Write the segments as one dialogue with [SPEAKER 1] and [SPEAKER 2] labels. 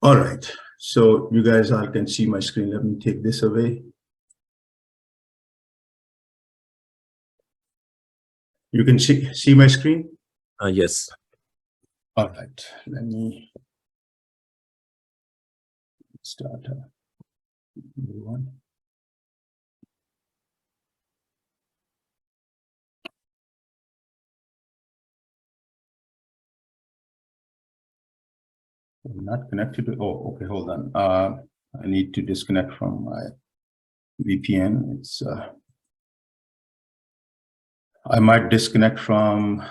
[SPEAKER 1] All right, so you guys all can see my screen. Let me take this away. You can see my screen?
[SPEAKER 2] Yes.
[SPEAKER 1] All right, let me start a new one. I'm not connected to, oh, okay, hold on. I need to disconnect from my VPN. It's, I might disconnect from,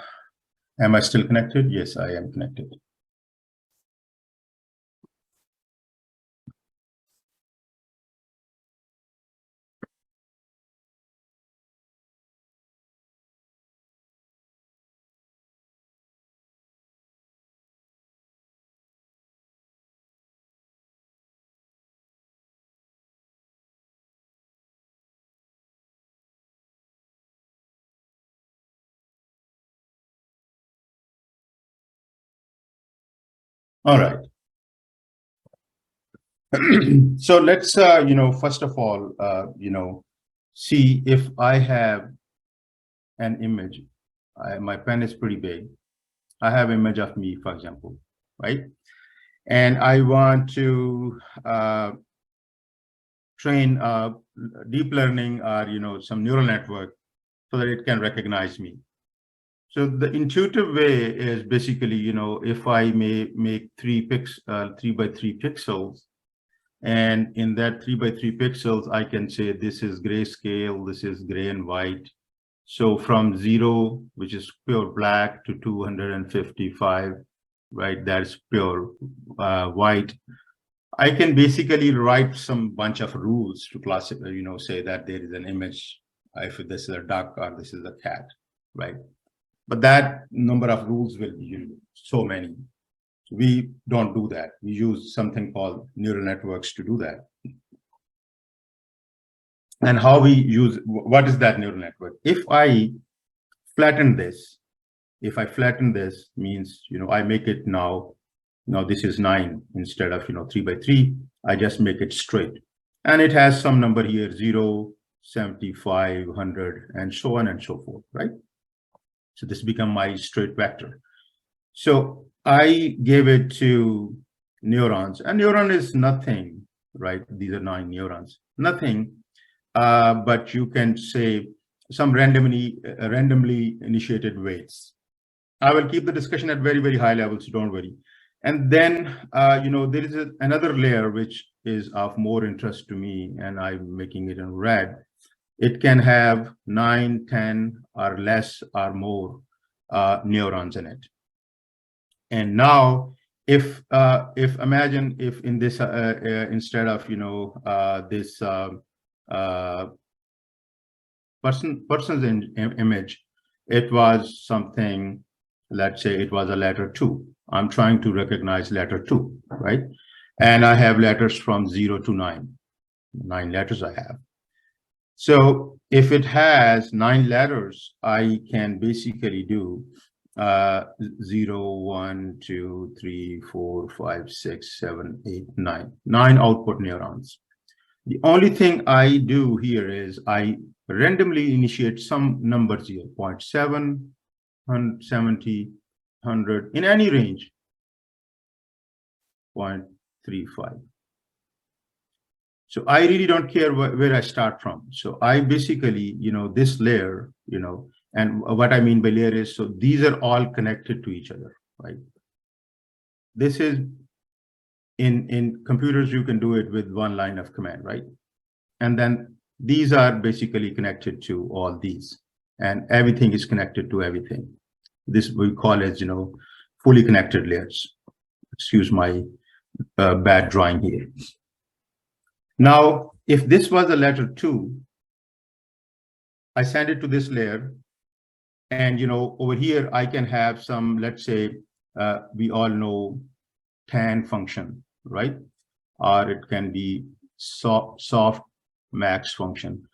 [SPEAKER 1] am I still connected? Yes, I am connected. All right. So let's, first of all, see if I have an image. My pen is pretty big. I have image of me, for example, right? And I want to train deep learning or, some neural network so that it can recognize me. So the intuitive way is basically, if I may make 3 by 3 pixels, and in that 3 by 3 pixels, I can say this is grayscale, this is gray and white. So from 0, which is pure black, to 255, right? That's pure white. I can basically write some bunch of rules to classify, say that there is an image, if this is a duck or this is a cat, right? But that number of rules will be so many. We don't do that. We use something called neural networks to do that. And how we use, what is that neural network? If I flatten this, means, I make it now this is 9 instead of, 3 by 3, I just make it straight. And it has some number here, 0, 75, 100, and so on and so forth, right? So this become my straight vector. So I gave it to neurons, and neuron is nothing, right? These are 9 neurons, nothing, but you can say some randomly initiated weights. I will keep the discussion at very, very high levels, so don't worry. And then, there is another layer which is of more interest to me, and I'm making it in red. It can have 9, 10, or less or more neurons in it. And now, if imagine if in this instead of this person's image, it was something. Let's say it was a letter 2. I'm trying to recognize letter 2, right? And I have letters from 0 to 9. 9 letters I have. So if it has 9 letters, I can basically do 0, 1, 2, 3, 4, 5, 6, 7, 8, 9. 9 output neurons. The only thing I do here is I randomly initiate some numbers here, 0.7, 170, 100, in any range, 0.35. So I really don't care where I start from. So I basically, this layer, and what I mean by layer is, so these are all connected to each other, right? This is, in computers, you can do it with one line of command, right? And then these are basically connected to all these, and everything is connected to everything. This we call as, fully connected layers. Excuse my bad drawing here. Now, if this was a letter 2, I send it to this layer, and over here I can have some, let's say, we all know tan function, right? Or it can be soft max function.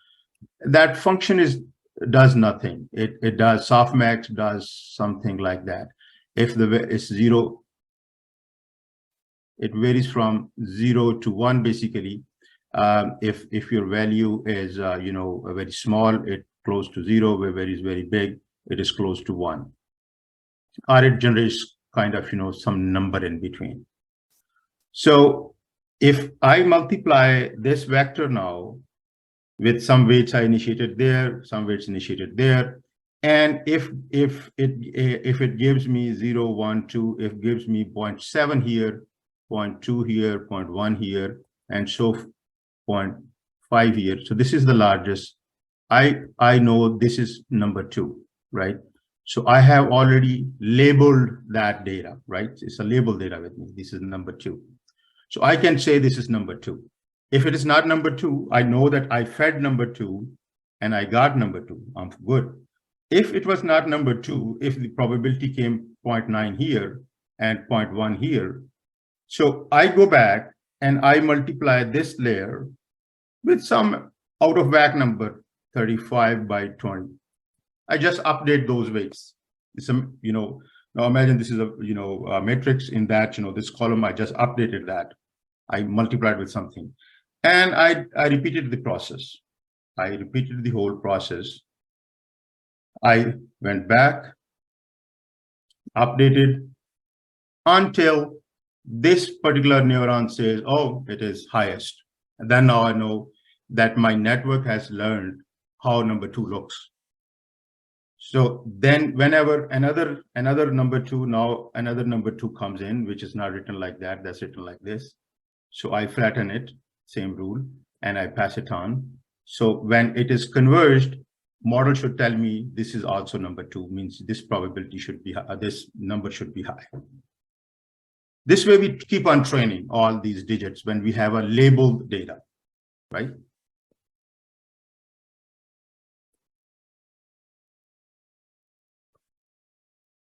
[SPEAKER 1] That function does nothing. It does, softmax does something like that. If it's 0, It varies from 0 to 1, basically. If your value is, very small, it close to 0, where it is very big, it is close to 1. Or it generates kind of, some number in between. So if I multiply this vector now with some weights I initiated there, some weights initiated there, and if it gives me 0, 1, 2, if it gives me 0.7 here, 0.2 here, 0.1 here, and so 0.5 here. So this is the largest. I know this is number 2, right? So I have already labeled that data, right? It's a label data with me. This is number 2. So I can say this is number 2. If it is not number 2, I know that I fed number 2 and I got number 2. I'm good. If it was not number 2, if the probability came 0.9 here and 0.1 here, so I go back and I multiply this layer with some out of whack number, 35 by 20. I just update those weights. Some, now imagine this is a matrix. In that, this column, I just updated that. I multiplied with something. And I repeated the process. I repeated the whole process. I went back, updated until this particular neuron says, oh, it is highest. And then now I know that my network has learned how number 2 looks. So then whenever another number 2, now another number 2 comes in, which is not written like that, that's written like this. So I flatten it, same rule, and I pass it on. So when it is converged, model should tell me this is also number 2, means this probability should be, this number should be high. This way we keep on training all these digits when we have a labeled data, right?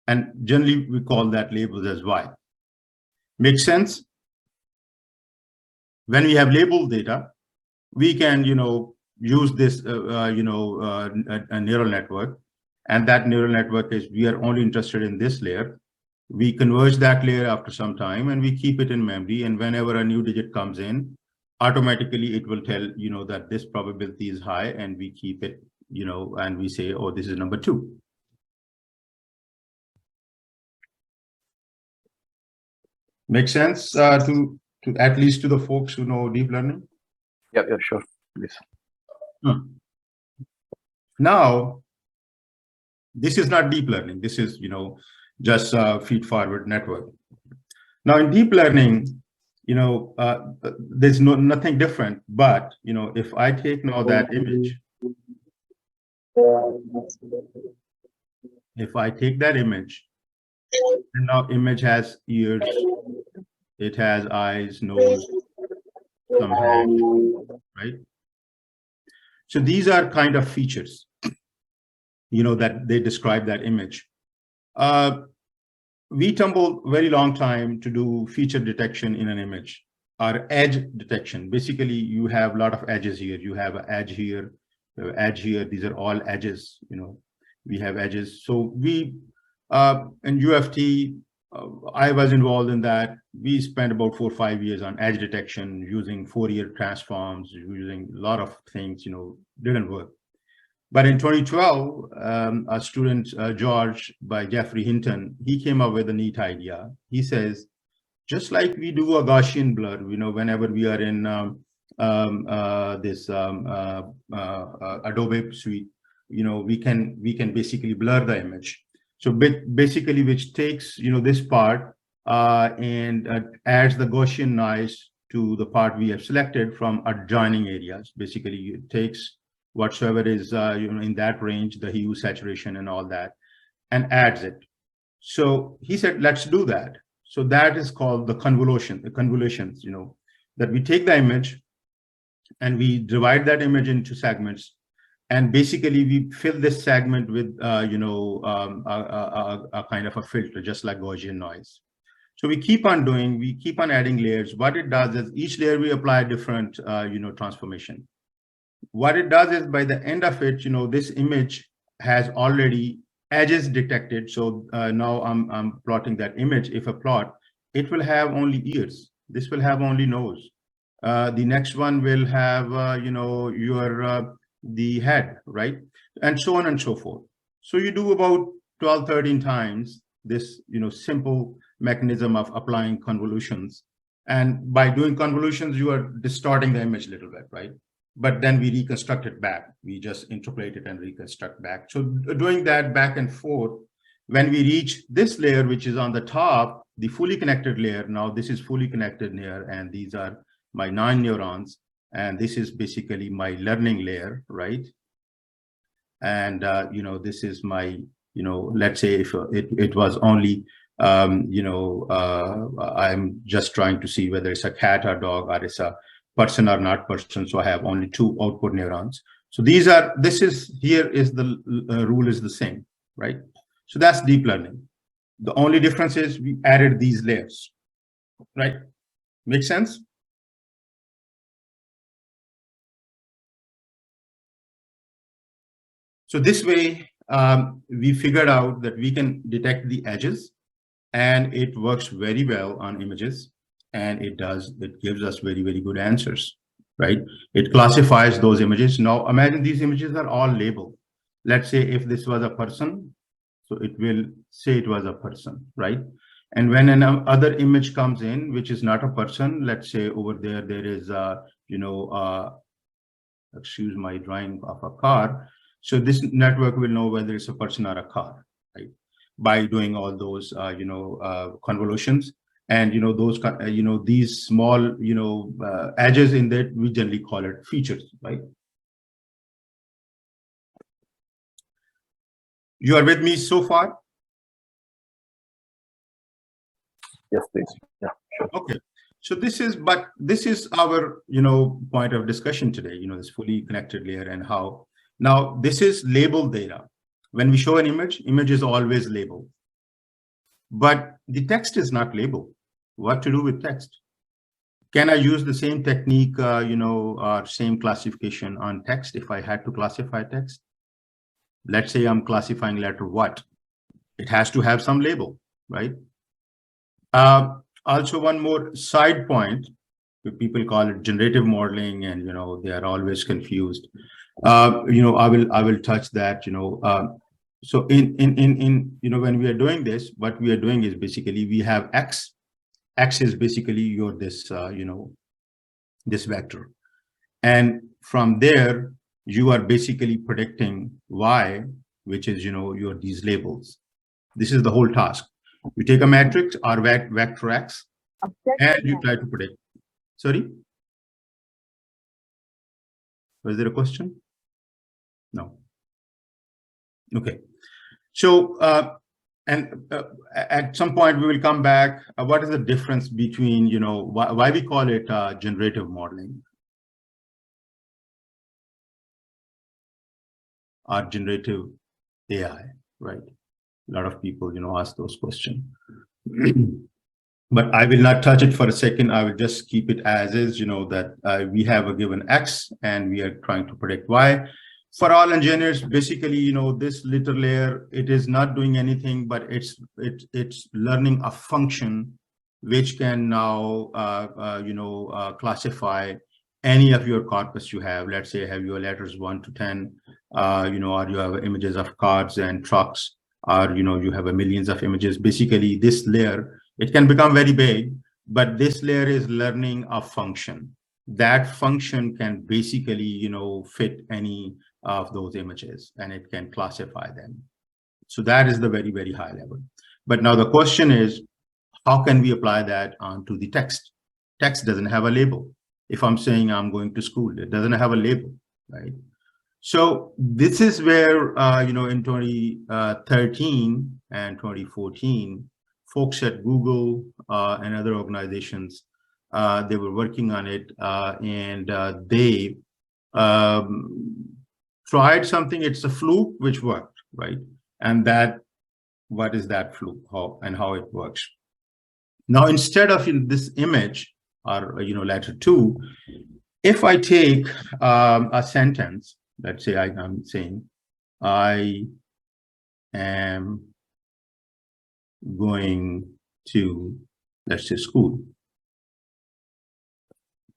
[SPEAKER 1] And generally we call that labels as Y. Makes sense? When we have labeled data, we can, use this, a neural network, and that neural network is, we are only interested in this layer. We converge that layer after some time, and we keep it in memory. And whenever a new digit comes in, automatically it will tell, that this probability is high, and we keep it, and we say, oh, this is number 2. Make sense to at least to the folks who know deep learning?
[SPEAKER 2] Yeah, sure. Please.
[SPEAKER 1] Now, this is not deep learning. This is, just a feed-forward network. Now, in deep learning, there's nothing different. But, if I take now that image, if I take that image, and now image has ears, it has eyes, nose, some hands, right? So these are kind of features, that they describe that image. We tumbled very long time to do feature detection in an image, or edge detection. Basically, you have a lot of edges here. You have an edge here, you have an edge here. These are all edges, we have edges. So we, in UFT, I was involved in that. We spent about 4 or 5 years on edge detection using Fourier transforms, using a lot of things, didn't work. But in 2012, a student, George, by Jeffrey Hinton, he came up with a neat idea. He says, just like we do a Gaussian blur, whenever we are in this Adobe suite, we can basically blur the image. So basically, which takes, this part and adds the Gaussian noise to the part we have selected from adjoining areas. Basically, it takes whatsoever is in that range, the hue, saturation, and all that, and adds it. So he said, let's do that. So that is called the convolutions, that we take the image and we divide that image into segments, and basically we fill this segment with a kind of a filter, just like Gaussian noise. So we keep on adding layers. What it does is each layer we apply a different transformation. What it does is by the end of it, this image has already edges detected. So now I'm plotting that image. If a plot, it will have only ears. This will have only nose. The next one will have, the head, right? And so on and so forth. So you do about 12, 13 times this, simple mechanism of applying convolutions. And by doing convolutions, you are distorting the image a little bit, right? But then we reconstruct it back. We just interpolate it and reconstruct back. So doing that back and forth, when we reach this layer, which is on the top, the fully connected layer, now this is fully connected layer, and these are my 9 neurons, and this is basically my learning layer, right? And, this is my, let's say if it was only, I'm just trying to see whether it's a cat or dog or it's a person or not person. So I have only 2 output neurons. So here is the rule is the same, right? So that's deep learning. The only difference is we added these layers, right? Make sense? So this way, we figured out that we can detect the edges, and it works very well on images, and it gives us very, very good answers, right? It classifies those images. Now imagine these images are all labeled. Let's say if this was a person, so it will say it was a person, right? And when another image comes in, which is not a person, let's say over there is excuse my drawing of a car. So this network will know whether it's a person or a car, right? By doing all those, convolutions, and these small, edges in that, we generally call it features, right? You are with me so far?
[SPEAKER 2] Yes, please. Yeah, sure.
[SPEAKER 1] Okay. So this is our, point of discussion today, this fully connected layer and how. Now, this is labeled data. When we show an image is always labeled. But the text is not labeled. What to do with text? Can I use the same technique, or same classification on text if I had to classify text? Let's say I'm classifying letter what? It has to have some label, right? Also, one more side point, people call it generative modeling, and they are always confused. I will touch that. So in when we are doing this, what we are doing is basically we have x. X is basically your this this vector, and from there you are basically predicting y, which is your these labels. This is the whole task. You take a matrix or vector x, and you try to predict. Sorry, was there a question? No. Okay. So at some point we will come back. What is the difference between why we call it generative modeling or generative AI, right? A lot of people ask those questions. But I will not touch it for a second. I will just keep it as is, that we have a given X and we are trying to predict Y. For all engineers, basically, this little layer, it is not doing anything, but it's learning a function which can now, classify any of your corpus you have. Let's say have your letters 1 to 10, or you have images of cars and trucks, or you have millions of images. Basically, this layer, it can become very big, but this layer is learning a function. That function can basically, fit any of those images, and it can classify them. So that is the very, very high level. But now the question is, how can we apply that onto the text? Text doesn't have a label. If I'm saying I'm going to school, it doesn't have a label, right? So this is where, in 2013 and 2014, folks at Google and other organizations, they were working on it, and they tried something. It's a fluke, which worked, right? And what is that fluke? How it works? Now, instead of in this image or letter 2, if I take a sentence, let's say I'm saying, I am going to, let's say, school.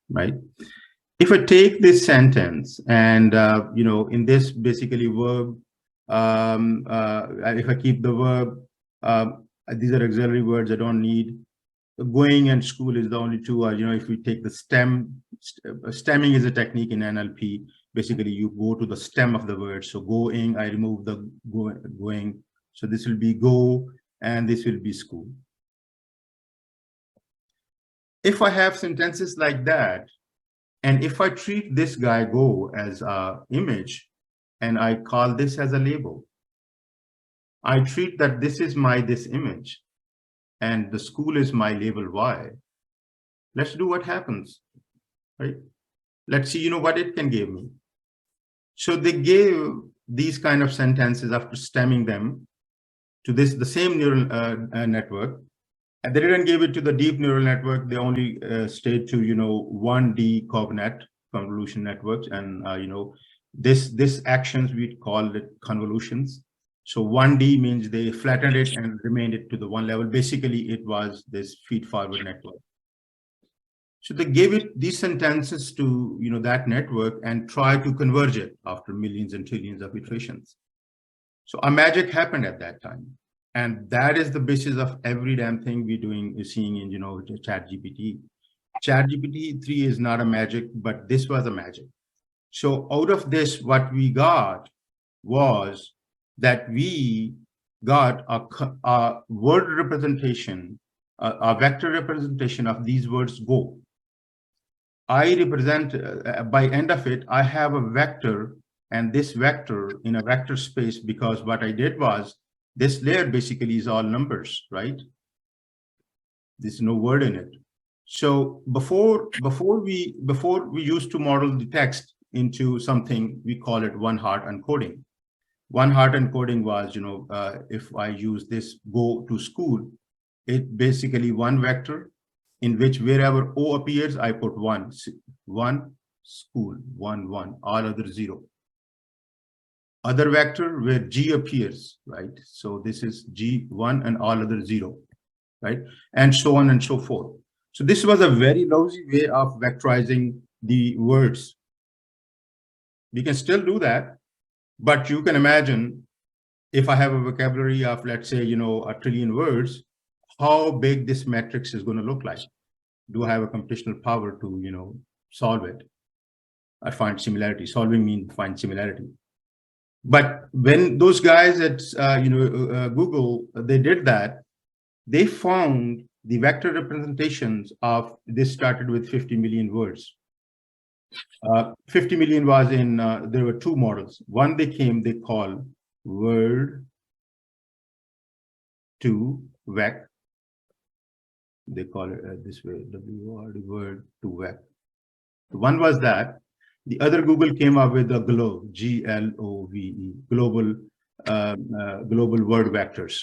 [SPEAKER 1] right? If I take this sentence and, in this basically verb, if I keep the verb, these are auxiliary words I don't need. Going and school is the only two. If we take the stemming is a technique in NLP. Basically, you go to the stem of the word. So going, I remove the going. So this will be go, and this will be school. If I have sentences like that, and if I treat this guy go as a image, and I call this as a label, I treat that this is this image, and the school is my label Y. Let's do what happens, right? Let's see, what it can give me. So they gave these kind of sentences after stemming them to the same neural network. And they didn't give it to the deep neural network. They only stayed to, 1D convolution networks. And, this actions, we call it convolutions. So 1D means they flattened it and remained it to the one level. Basically, it was this feed-forward network. So they gave it these sentences to that network and try to converge it after millions and trillions of iterations. So a magic happened at that time, and that is the basis of every damn thing we're doing is seeing in ChatGPT. ChatGPT 3 is not a magic, but this was a magic. So out of this, what we got was that we got a word representation, a vector representation of these words go. I represent, by end of it, I have a vector, and this vector in a vector space, because what I did was, this layer basically is all numbers, right? There's no word in it. So before we used to model the text into something, we call it one-hot encoding. One-hot encoding was, if I use this go to school, it basically one vector, in which wherever O appears, I put one school, one, all other zero. Other vector where G appears, right? So this is G1 and all other zero, right? And so on and so forth. So this was a very lousy way of vectorizing the words. We can still do that, but you can imagine if I have a vocabulary of, let's say, a trillion words, how big this matrix is going to look like. Do I have a computational power to, solve it? I find similarity. Solving means find similarity. But when those guys at, Google, they did that, they found the vector representations of, this started with 50 million words. 50 million was in, there were two models. One they call word to vec. They call it this way, WORD, word to vec. One was that. The other Google came up with a GLOVE, G-L-O-V-E, global word vectors.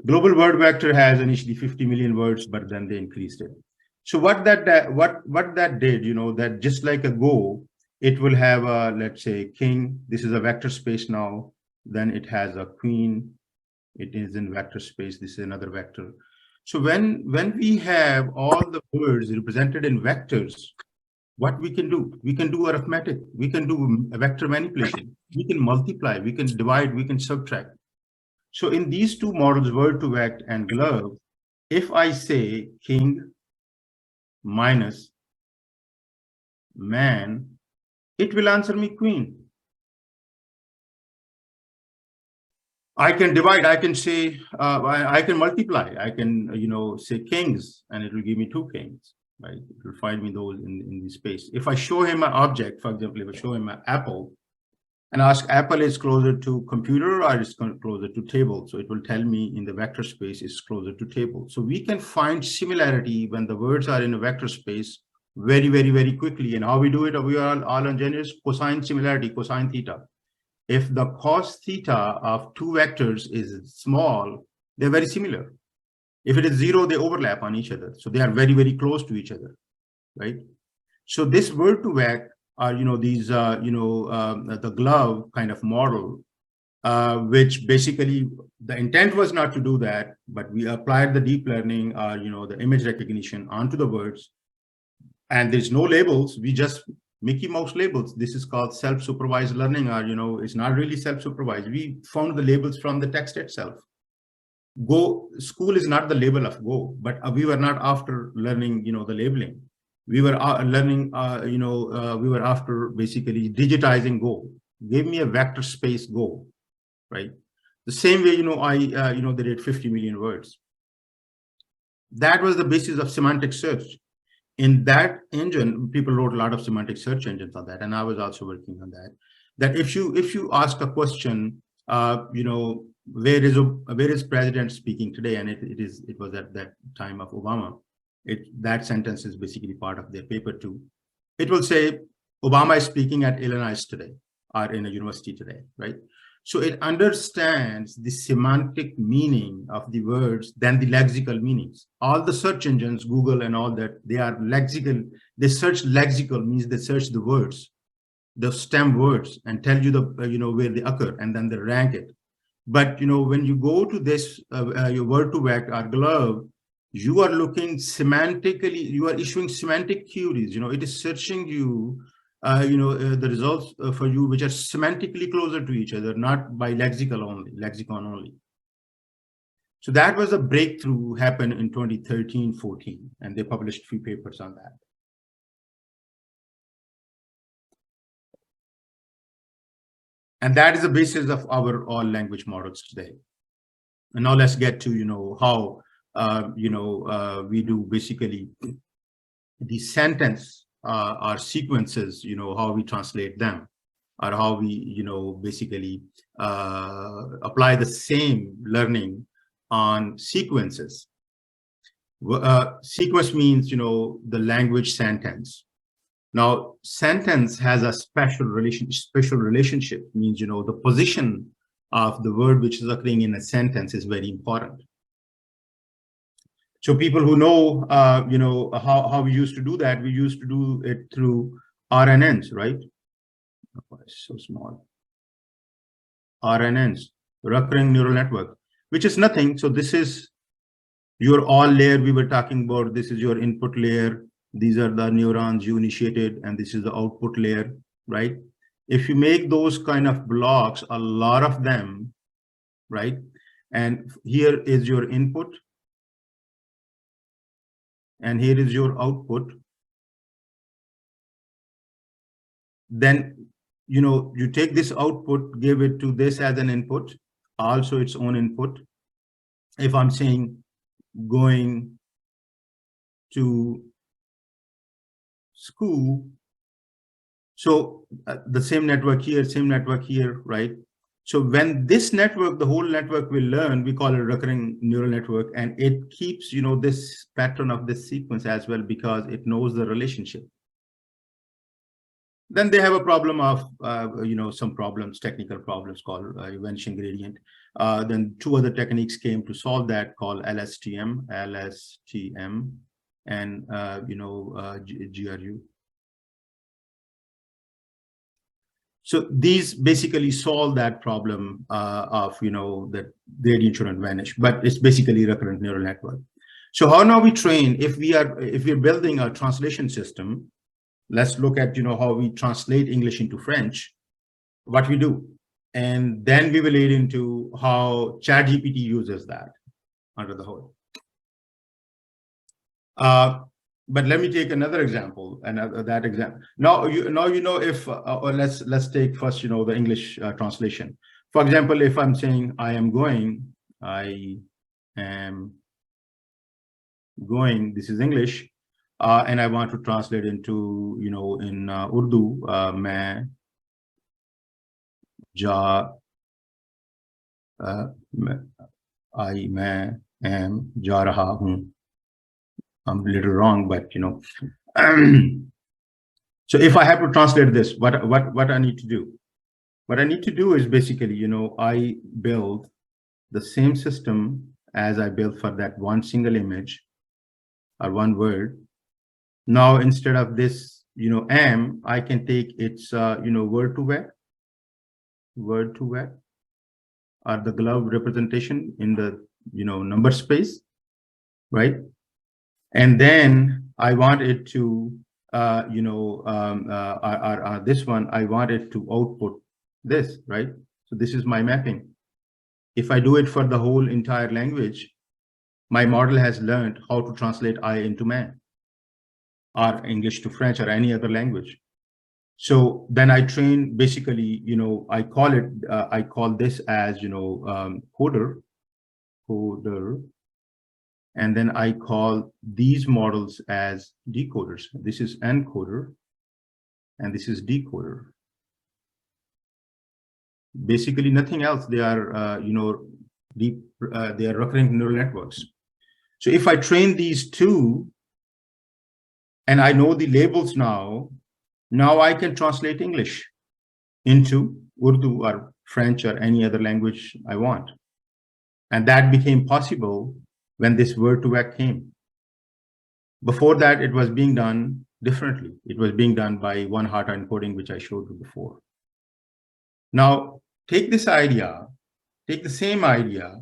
[SPEAKER 1] Global word vector has initially 50 million words, but then they increased it. So what that did, that just like a Go, it will have a, let's say, king. This is a vector space now. Then it has a queen. It is in vector space. This is another vector. So when we have all the words represented in vectors, what we can do arithmetic, we can do vector manipulation, we can multiply, we can divide, we can subtract. So in these two models, word to vec and glove, if I say king minus man, it will answer me queen. I can divide, I can say, I can multiply, I can, say kings, and it will give me two kings, right? It will find me those in the space. If I show him an object, for example, if I show him an apple, and ask apple is closer to computer or is closer to table, so it will tell me in the vector space is closer to table. So we can find similarity when the words are in a vector space very, very, very quickly. And how we do it, we are all engineers, cosine similarity, cosine theta. If the cos theta of two vectors is small, they're very similar. If it is zero, they overlap on each other. So they are very, very close to each other, right? So this word to vec are, these, the glove kind of model, which basically the intent was not to do that, but we applied the deep learning, the image recognition onto the words. and there's no labels. We just Mickey Mouse labels. This is called self-supervised learning, or it's not really self-supervised. We found the labels from the text itself. Go school is not the label of Go, but we were not after learning, the labeling. We were learning, we were after basically digitizing Go. Give me a vector space Go, right? The same way, they did 50 million words. That was the basis of semantic search. In that engine, people wrote a lot of semantic search engines on that, and I was also working on that. That if you ask a question, where is president speaking today, and it was at that time of Obama. That sentence is basically part of their paper too. It will say Obama is speaking at Illinois today, or in a university today, right? So it understands the semantic meaning of the words than the lexical meanings. All the search engines, Google and all that, they are lexical. They search lexical, means they search the words, the stem words, and tell you the where they occur, and then they rank it. But when you go to this your word2vec or glove, you are looking semantically. You are issuing semantic queries. It is searching you. The results for you, which are semantically closer to each other, not by lexicon only. So that was a breakthrough happened in 2013-14, and they published 3 papers on that. And that is the basis of our all language models today. And now let's get to, how, we do basically the sentence or sequences, how we translate them, or how we, basically apply the same learning on sequences. Sequence means, the language sentence. Now, sentence has a special relationship, means, the position of the word which is occurring in a sentence is very important. So people who know, how we used to do that, we used to do it through RNNs, right? Oh, it's so small. RNNs, recurring neural network, which is nothing. So this is your all layer we were talking about. This is your input layer. These are the neurons you initiated, and this is the output layer, right? If you make those kind of blocks, a lot of them, right? And here is your input, and here is your output. Then, you take this output, give it to this as an input, also its own input. If I'm saying going to school, so the same network here, right? So when this network, the whole network will learn, we call it recurring neural network, and it keeps, this pattern of this sequence as well, because it knows the relationship. Then they have a problem of, some problems, technical problems called vanishing gradient. Then 2 other techniques came to solve that, called LSTM, and GRU. So these basically solve that problem of, that gradient shouldn't vanish, but it's basically recurrent neural network. So how now we train, if we're building a translation system, let's look at, how we translate English into French, what we do. And then we will lead into how ChatGPT uses that under the hood. But let me take another example, that example. Now if, or let's take first, the English translation. For example, if I'm saying I am going, this is English, and I want to translate into, in Urdu, मैं am जा रहा हूँ. I'm a little wrong, but so if I have to translate this, what I need to do? What I need to do is basically, I build the same system as I built for that one single image or one word. Now, instead of this, am, I can take its, word2vec, or the glove representation in the, number space, right? And then I want it to this one, I want it to output this, right? So this is my mapping. If I do it for the whole entire language, my model has learned how to translate I into man, or English to French, or any other language. So then I train, basically, I call this as, coder, and then I call these models as decoders. This is encoder, and this is decoder. Basically nothing else. They are, they are recurrent neural networks. So if I train these two, and I know the labels now I can translate English into Urdu or French or any other language I want. And that became possible when this word-to-vec came. Before that, it was being done differently. It was being done by one-hot encoding, which I showed you before. Now, take this idea, take the same idea,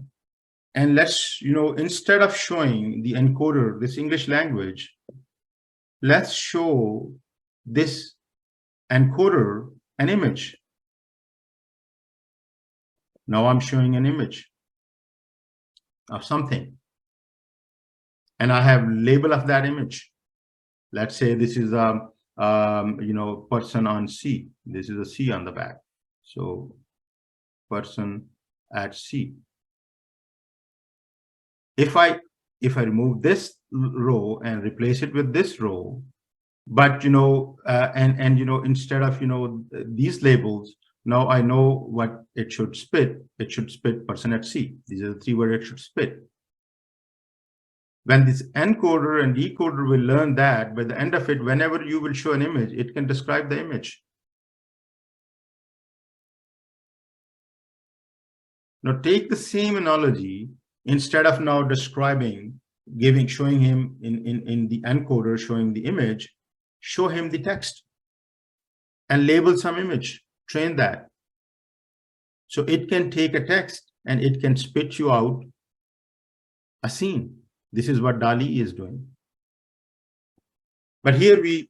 [SPEAKER 1] and let's, instead of showing the encoder, this English language, let's show this encoder an image. Now I'm showing an image of something, and I have label of that image. Let's say this is a person on C. This is a C on the back. So person at C. If I remove this row and replace it with this row, but instead of these labels, now I know what it should spit. It should spit person at C. These are the three words it should spit. When this encoder and decoder will learn that, by the end of it, whenever you will show an image, it can describe the image. Now take the same analogy, instead of now describing, showing him in the encoder, showing the image, show him the text and label some image, train that. So it can take a text and it can spit you out a scene. This is what DALL-E is doing. But here you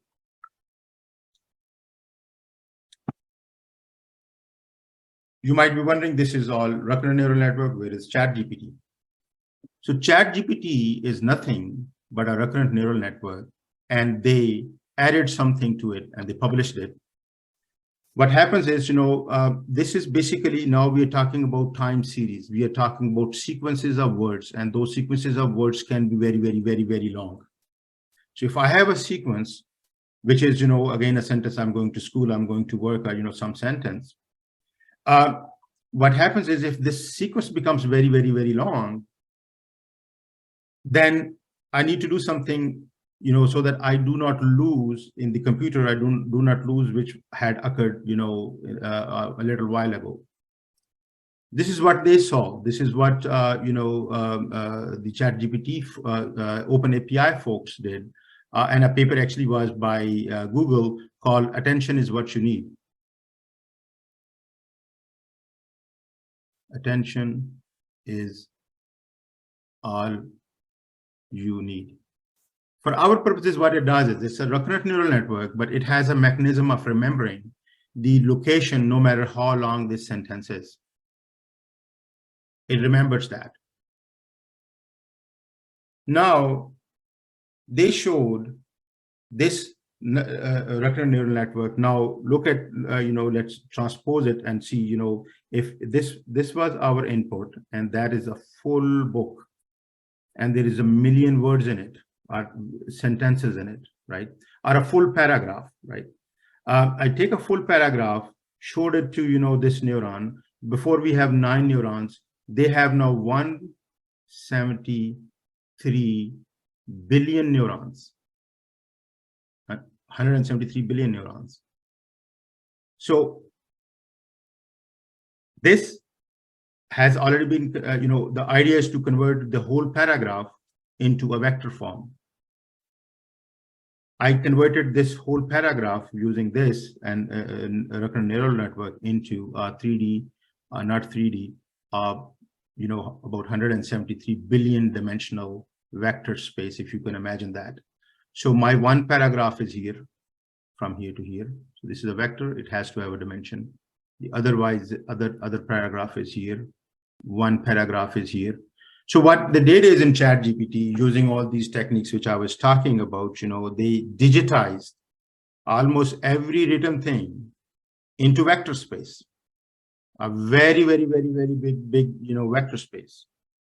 [SPEAKER 1] might be wondering, this is all recurrent neural network, where is ChatGPT? So ChatGPT is nothing but a recurrent neural network, and they added something to it and they published it. What happens is, this is basically, now we are talking about time series. We are talking about sequences of words, and those sequences of words can be very, very, very, very long. So if I have a sequence, which is, again, a sentence, I'm going to school, I'm going to work, or, some sentence. What happens is, if this sequence becomes very, very, very long, then I need to do something, so that I do not lose in the computer. I do not lose which had occurred, a little while ago. This is what they saw. This is what the ChatGPT OpenAPI folks did, and a paper actually was by Google called "Attention is What You Need." Attention is all you need. For our purposes, what it does is, it's a recurrent neural network, but it has a mechanism of remembering the location no matter how long this sentence is. It remembers that. Now, they showed this recurrent neural network. Now look at, let's transpose it and see, if this was our input, and that is a full book, and there is 1 million words in it, or sentences in it, right? Or a full paragraph, right? I take a full paragraph, showed it to, this neuron. Before we have 9 neurons, they have now 173 billion neurons. 173 billion neurons. So this has already been, the idea is to convert the whole paragraph into a vector form. I converted this whole paragraph using this and a recurrent neural network into 3D, not 3D, about 173 billion dimensional vector space, if you can imagine that. So my one paragraph is here, from here to here. So this is a vector. It has to have a dimension. The other paragraph is here. One paragraph is here. So what the data is in ChatGPT, using all these techniques which I was talking about, they digitized almost every written thing into vector space, a very, very, very, very big, vector space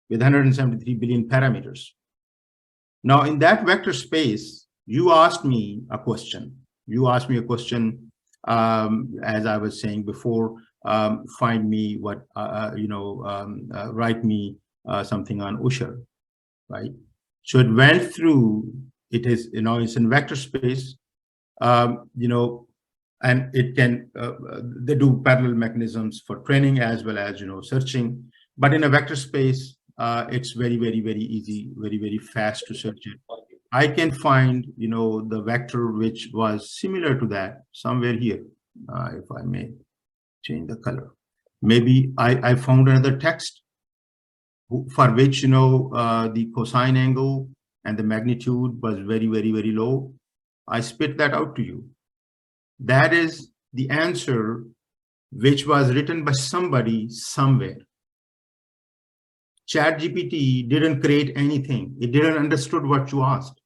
[SPEAKER 1] with 173 billion parameters. Now, in that vector space, you asked me a question. You asked me a question, as I was saying before, find me what, write me something on Usher, right? So it went through, it's in vector space, and it can, they do parallel mechanisms for training as well as, searching. But in a vector space, it's very, very, very easy, very, very fast to search it. I can find, the vector which was similar to that somewhere here, if I may change the color. Maybe I found another text for which, the cosine angle and the magnitude was very, very, very low. I spit that out to you. That is the answer which was written by somebody somewhere. ChatGPT didn't create anything. It didn't understood what you asked.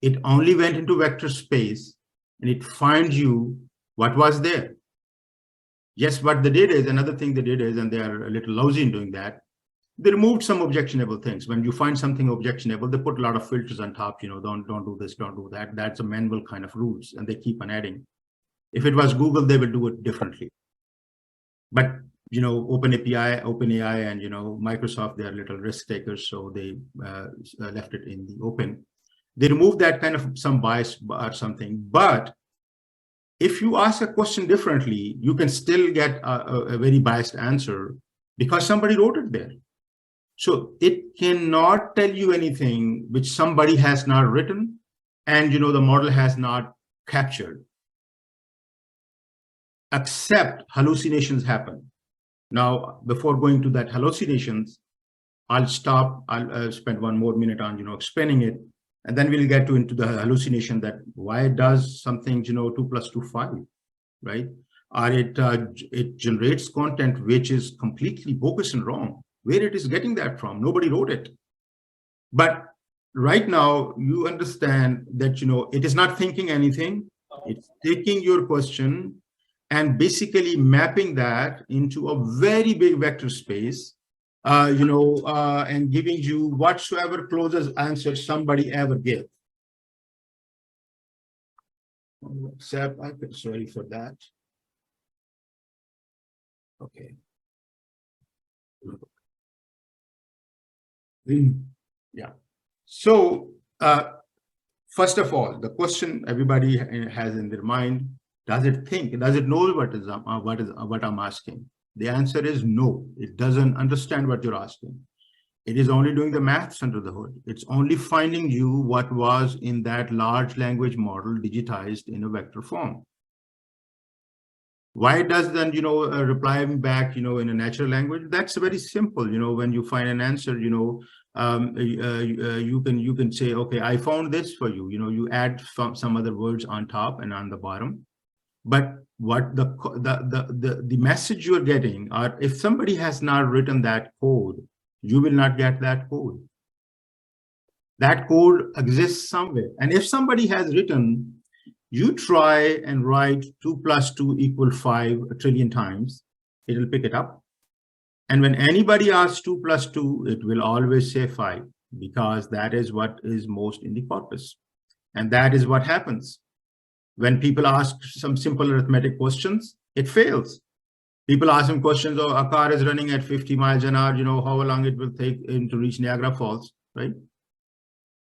[SPEAKER 1] It only went into vector space and it finds you what was there. Yes, what the data is, another thing the data is, and they are a little lousy in doing that, they removed some objectionable things. When you find something objectionable, they put a lot of filters on top, don't do this, don't do that. That's a manual kind of rules, and they keep on adding. If it was Google, they would do it differently. But OpenAI and Microsoft, they are little risk takers, so they left it in the open. They removed that kind of some bias or something. But if you ask a question differently, you can still get a very biased answer because somebody wrote it there. So it cannot tell you anything which somebody has not written and the model has not captured, except hallucinations happen. Now, before going to that hallucinations, I'll stop. I'll spend one more minute on explaining it, and then we'll get into the hallucination that why does something 2 + 2 5, right? Or it generates content which is completely bogus and wrong. Where it is getting that from? Nobody wrote it. But right now, you understand that it is not thinking anything. It's taking your question and basically mapping that into a very big vector space, and giving you whatsoever closest answer somebody ever gave. WhatsApp, sorry for that. Okay. Yeah. So, first of all, the question everybody has in their mind: does it think? Does it know what I'm asking? The answer is no. It doesn't understand what you're asking. It is only doing the maths under the hood. It's only finding you what was in that large language model digitized in a vector form. Why does then reply back in a natural language? That's very simple. When you find an answer, you can say, okay, I found this for you. You add some other words on top and on the bottom. But what the message you're getting, or if somebody has not written that code, you will not get that code. That code exists somewhere. And if somebody has written, you try and write 2 + 2 = 5 a trillion times, it'll pick it up. And when anybody asks 2 + 2, it will always say 5, because that is what is most in the corpus. And that is what happens. When people ask some simple arithmetic questions, it fails. People ask them questions, oh, a car is running at 50 miles an hour, how long it will take to reach Niagara Falls, right?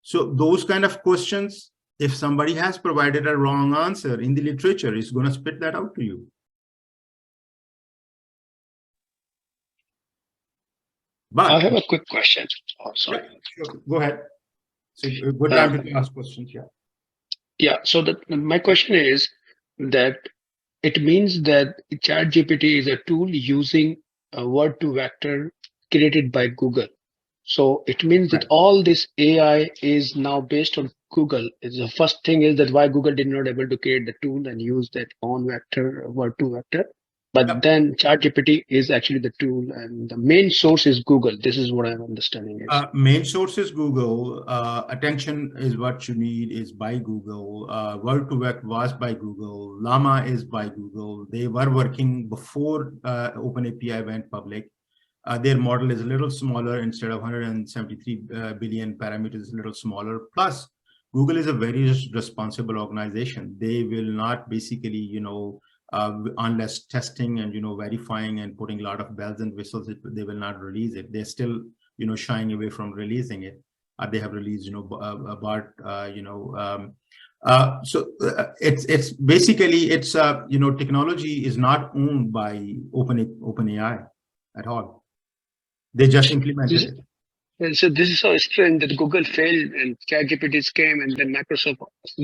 [SPEAKER 1] So those kind of questions, if somebody has provided a wrong answer in the literature, it's going to spit that out to you. But
[SPEAKER 3] I have a quick question. Oh, sorry.
[SPEAKER 1] Yeah, sure. Go ahead. So good time to ask questions. Yeah.
[SPEAKER 3] Yeah. So my question is that it means that ChatGPT is a tool using a word to vector created by Google. So it means that
[SPEAKER 1] Right.
[SPEAKER 3] all this AI is now based on Google. Is the first thing is that why Google did not able to create the tool and use that on vector word2 vector. But
[SPEAKER 1] Yep.
[SPEAKER 3] then ChatGPT is actually the tool, and the main source is Google. This is what I'm understanding is.
[SPEAKER 1] Main source is Google. Attention is what you need is by Google. Word2Vec was by Google. Llama is by Google. They were working before OpenAPI went public. Their model is a little smaller. Instead of 173 billion parameters, a little smaller. Plus, Google is a very responsible organization. They will not basically, unless testing and, verifying and putting a lot of bells and whistles, they will not release it. They're still, shying away from releasing it. They have released, about, it's basically, technology is not owned by OpenAI at all. They just implemented it.
[SPEAKER 3] And so this is so strange that Google failed and ChatGPT came, and then Microsoft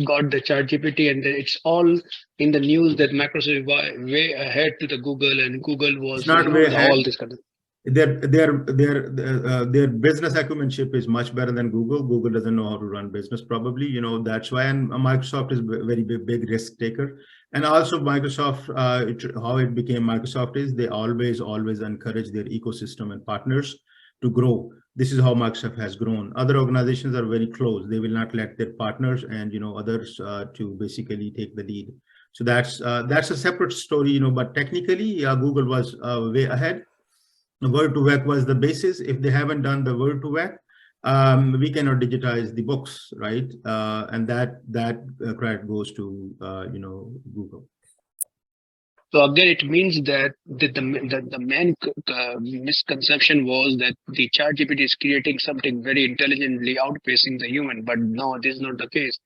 [SPEAKER 3] got the ChatGPT, and then it's all in the news that Microsoft is way ahead to the Google, and Google was
[SPEAKER 1] It's not way ahead.
[SPEAKER 3] all this kind of.
[SPEAKER 1] Their business acumenship is much better than Google. Google doesn't know how to run business, probably. That's why. And Microsoft is a very big risk taker. And also Microsoft, how it became Microsoft is they always encourage their ecosystem and partners to grow. This is how Microsoft has grown. Other organizations are very close. They will not let their partners and others to basically take the lead. So that's a separate story. But technically, Google was way ahead. The Word2Vec was the basis. If they haven't done the Word2Vec, we cannot digitize the books, right? And that credit goes to Google.
[SPEAKER 3] So again, it means that the main misconception was that the ChatGPT is creating something very intelligently outpacing the human, but no, this is not the case.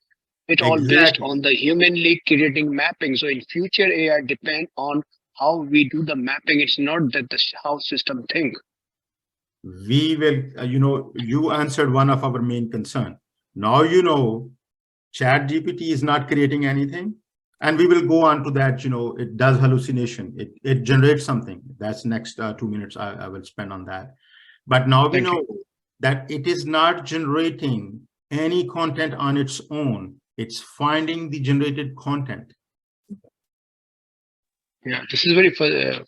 [SPEAKER 3] It all based on the humanly creating mapping. So in future, AI depend on how we do the mapping. It's not that how system think.
[SPEAKER 1] We will, you answered one of our main concern. Now ChatGPT is not creating anything. And we will go on to that, it does hallucination. It generates something. That's next 2 minutes I will spend on that. But now we know that it is not generating any content on its own. It's finding the generated content.
[SPEAKER 3] Yeah, this is very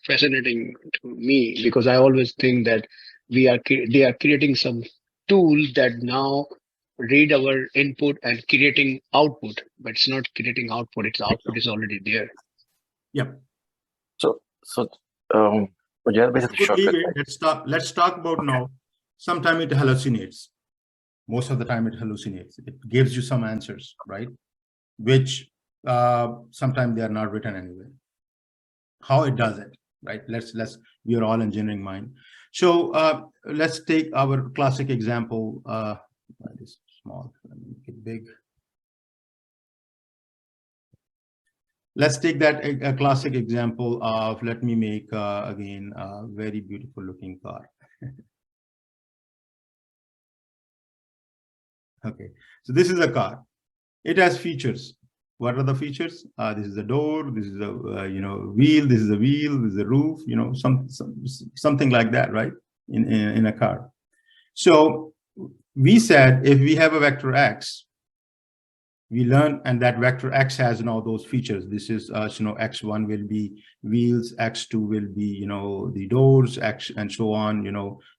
[SPEAKER 3] fascinating to me, because I always think that they are creating some tool that now read our input and creating output, but it's not creating output. Its output is already there.
[SPEAKER 1] Yep.
[SPEAKER 2] So yeah, basically shortcut.
[SPEAKER 1] Let's talk about now. Sometimes it hallucinates. Most of the time it hallucinates. It gives you some answers, right? Which sometimes they are not written anywhere. How it does it, right? We are all engineering mind. So let's take our classic example. This small, let me make it big. Let's take that a classic example of, let me make again a very beautiful looking car. Okay, so this is a car. It has features. What are the features? This is the door. This is the wheel. This is the wheel. This is the roof. Something like that, right? In a car. So we said if we have a vector x, we learn, and that vector x has now those features. This is x1 will be wheels, x2 will be the doors, x and so on.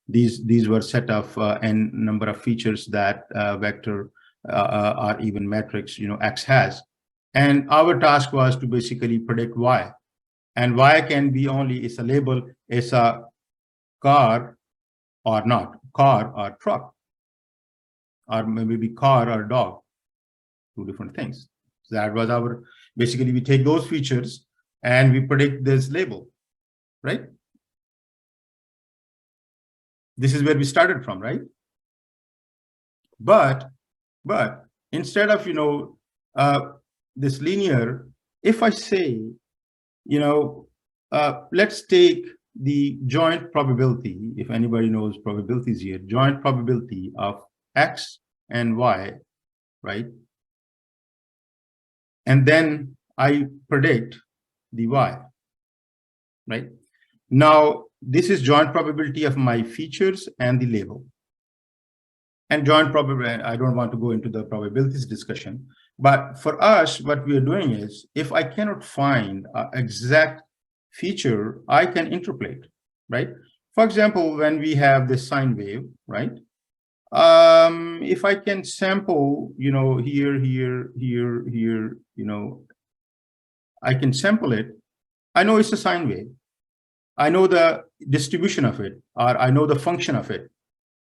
[SPEAKER 1] These were set of n number of features that vector or even matrix x has. And our task was to basically predict y. And y can be only, it's a label, it's a car or not, car or truck, or maybe car or dog, two different things. So that was our, basically we take those features and we predict this label, right? This is where we started from, right? But instead of, this linear, if I say, let's take the joint probability, if anybody knows probabilities here, joint probability of x and y, right? And then I predict the y, right? Now, this is joint probability of my features and the label. And joint probability, I don't want to go into the probabilities discussion, but for us, what we are doing is, if I cannot find an exact feature, I can interpolate, right? For example, when we have this sine wave, right? If I can sample, here, I can sample it. I know it's a sine wave. I know the distribution of it, or I know the function of it.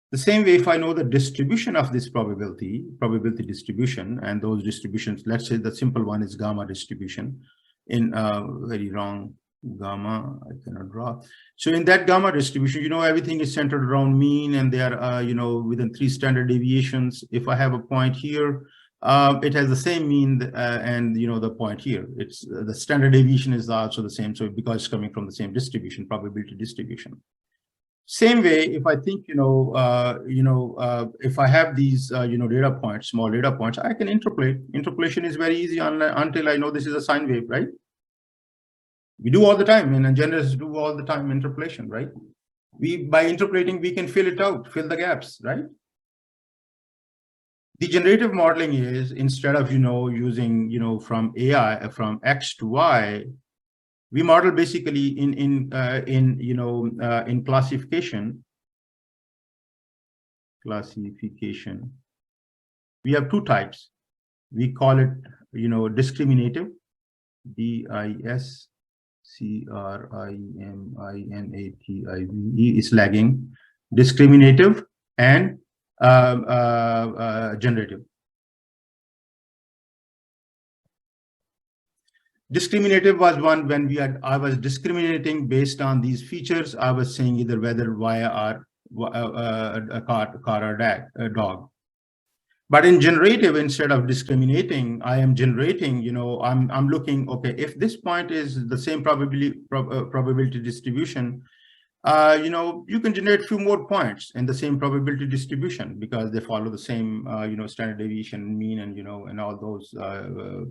[SPEAKER 1] The same way, if I know the distribution of this probability distribution, and those distributions, let's say the simple one is gamma distribution, in very wrong gamma, I cannot draw. So in that gamma distribution, everything is centered around mean, and they are, within 3 standard deviations. If I have a point here, it has the same mean, and the point here, it's the standard deviation is also the same. So because it's coming from the same distribution, probability distribution. Same way, if I think, if I have these, data points, small data points, I can interpolate. Interpolation is very easy until I know this is a sine wave, right? We do all the time, and engineers do all the time interpolation, right? By interpolating, we can fill it out, fill the gaps, right? The generative modeling is, instead of, using, from AI, from X to Y, we model basically in classification. We have 2 types. We call it, discriminative, discriminative is lagging, discriminative, and generative. Discriminative was one when I was discriminating based on these features. I was saying either whether via or a car or a dog. But in generative, instead of discriminating, I am generating, I'm looking, okay, if this point is the same probability distribution, you can generate a few more points in the same probability distribution because they follow the same, standard deviation, mean, and, and all those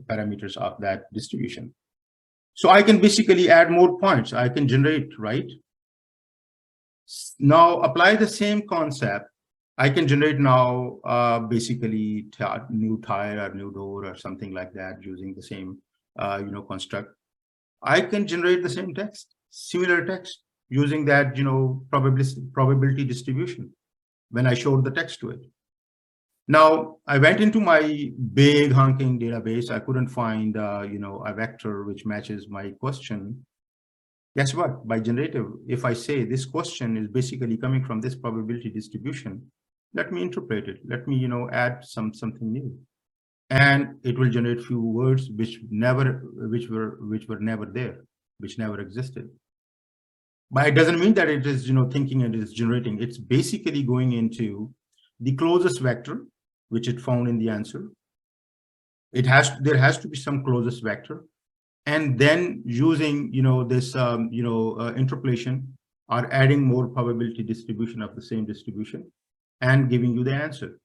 [SPEAKER 1] parameters of that distribution. So I can basically add more points. I can generate, right? Now apply the same concept. I can generate now basically new tire or new door or something like that using the same, construct. I can generate the same text, similar text, using that, probability distribution when I showed the text to it. Now, I went into my big honking database. I couldn't find, a vector which matches my question. Guess what? By generative, if I say this question is basically coming from this probability distribution, let me interpret it. Let me, add something new, and it will generate few words which were never there, which never existed. But it doesn't mean that it is, thinking and it is generating. It's basically going into the closest vector, which it found in the answer. There has to be some closest vector, and then using, this, interpolation or adding more probability distribution of the same distribution and giving you the answer.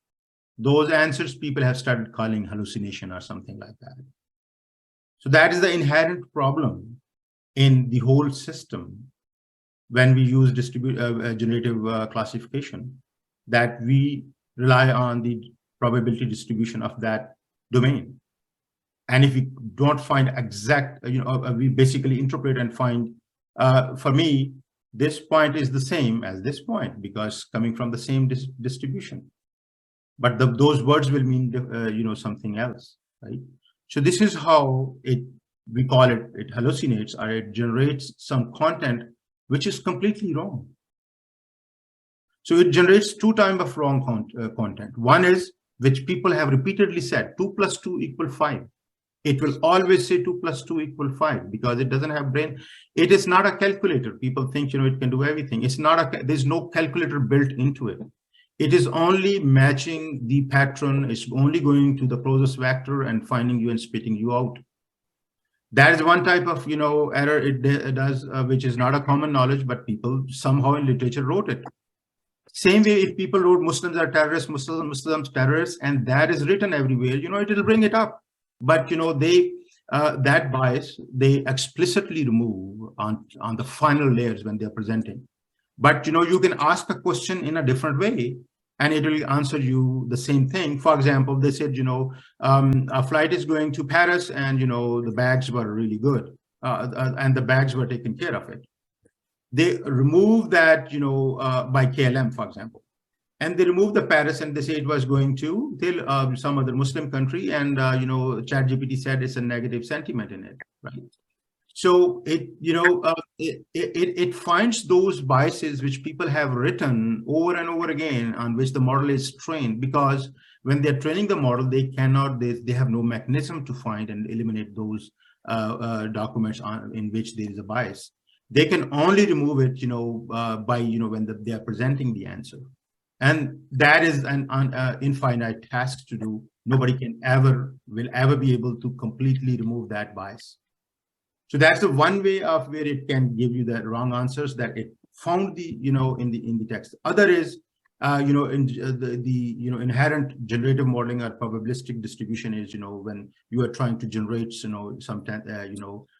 [SPEAKER 1] Those answers people have started calling hallucination or something like that. So that is the inherent problem in the whole system when we use generative classification, that we rely on the probability distribution of that domain. And if we don't find exact, we basically interpret and find, for me, this point is the same as this point because coming from the same distribution. But those words will mean, something else, right? So this is how we call it, it hallucinates, or it generates some content which is completely wrong. So it generates 2 types of wrong content. One is, which people have repeatedly said, 2 + 2 = 5. It will always say 2 + 2 = 5 because it doesn't have brain. It is not a calculator. People think, it can do everything. It's not there's no calculator built into it. It is only matching the pattern. It's only going to the closest vector and finding you and spitting you out. That is one type of, error it does, which is not a common knowledge, but people somehow in literature wrote it. Same way, if people wrote Muslims are terrorists, Muslims terrorists, and that is written everywhere, it will bring it up. But, they that bias, they explicitly remove on the final layers when they're presenting. But, you can ask a question in a different way, and it will answer you the same thing. For example, they said, a flight is going to Paris, and, the bags were really good, and the bags were taken care of it. They remove that, by KLM, for example. And they removed the Paris, and they say it was going to some other Muslim country, and ChatGPT said it's a negative sentiment in it, right? So it finds those biases which people have written over and over again, on which the model is trained, because when they're training the model, they have no mechanism to find and eliminate those documents in which there is a bias. They can only remove it, by when they are presenting the answer. And that is an infinite task to do. Nobody will ever be able to completely remove that bias. So that's the one way of where it can give you the wrong answers that it found in the text. Other is inherent generative modeling or probabilistic distribution is when you are trying to generate sometimes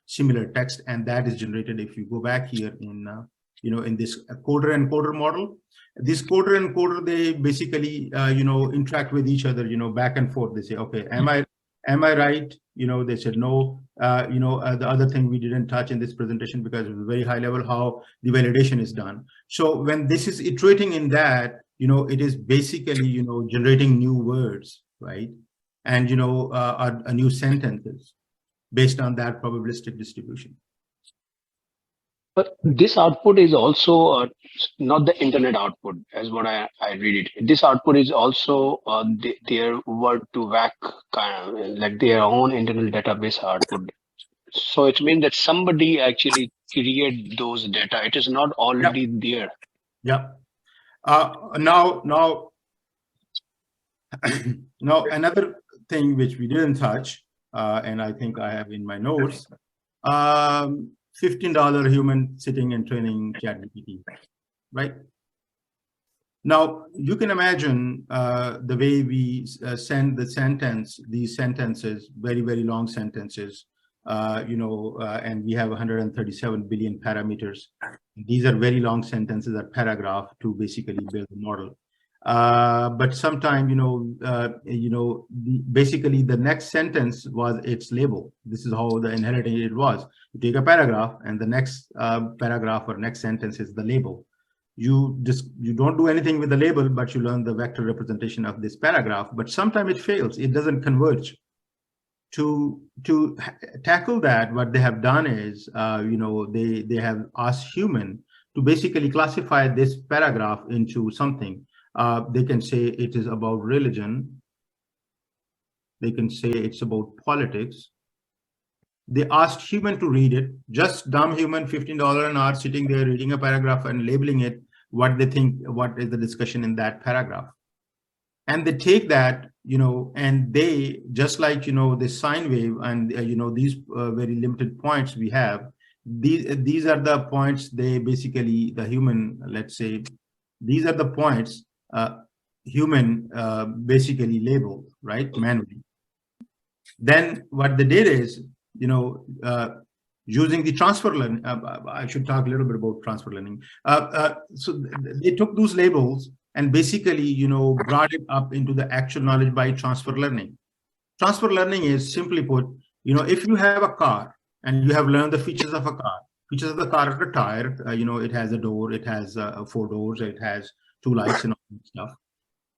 [SPEAKER 1] similar text, and that is generated. If you go back here in this coder encoder model. This coder and encoder, they basically interact with each other, back and forth. They say, okay, am I right? They said no. The other thing we didn't touch in this presentation, because it was very high level, how the validation is done. So when this is iterating in that, it is basically generating new words, right? And a new sentences based on that probabilistic distribution.
[SPEAKER 3] But this output is also not the internet output, as what I read it. This output is also their word to whack, kind of like their own internal database output. So it means that somebody actually create those data. It is not already there.
[SPEAKER 1] Yeah. Now, another thing which we didn't touch, and I think I have in my notes, $15 human sitting and training ChatGPT, right? Now, you can imagine the way we send these sentences, very, very long sentences, and we have 137 billion parameters. These are very long sentences, a paragraph, to basically build a model. But sometimes, basically the next sentence was its label. This is how the inherited it was. You take a paragraph, and the next paragraph or next sentence is the label. You don't do anything with the label, but you learn the vector representation of this paragraph. But sometimes it fails. It doesn't converge. To tackle that, what they have done is, they have asked human to basically classify this paragraph into something. They can say it is about religion. They can say it's about politics. They asked human to read it, just dumb human, $15 an hour, sitting there reading a paragraph and labeling it, what they think, what is the discussion in that paragraph. And they take that, and they, just like, this sine wave and, these very limited points we have, these are the points they basically, the human, let's say, these are the points human basically labeled, right, manually. Then what they did is, using the transfer learning, I should talk a little bit about transfer learning. So they took those labels and basically, brought it up into the actual knowledge by transfer learning. Transfer learning is, simply put, if you have a car and you have learned the features of a car, features of the car are the tire, it has a door, it has 4 doors, it has 2 lights and all that stuff.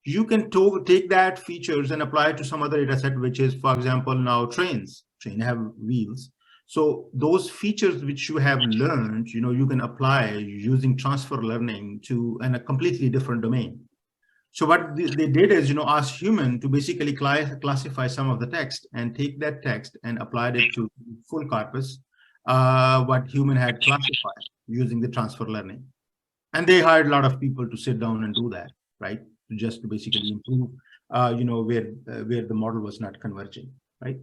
[SPEAKER 1] You can take that features and apply it to some other data set, which is, for example, now trains have wheels. So those features which you have learned, you can apply using transfer learning to a completely different domain. So what they did is, ask human to basically classify some of the text and take that text and applied it to full corpus, what human had classified using the transfer learning. And they hired a lot of people to sit down and do that, right? Just to basically improve, where the model was not converging, right?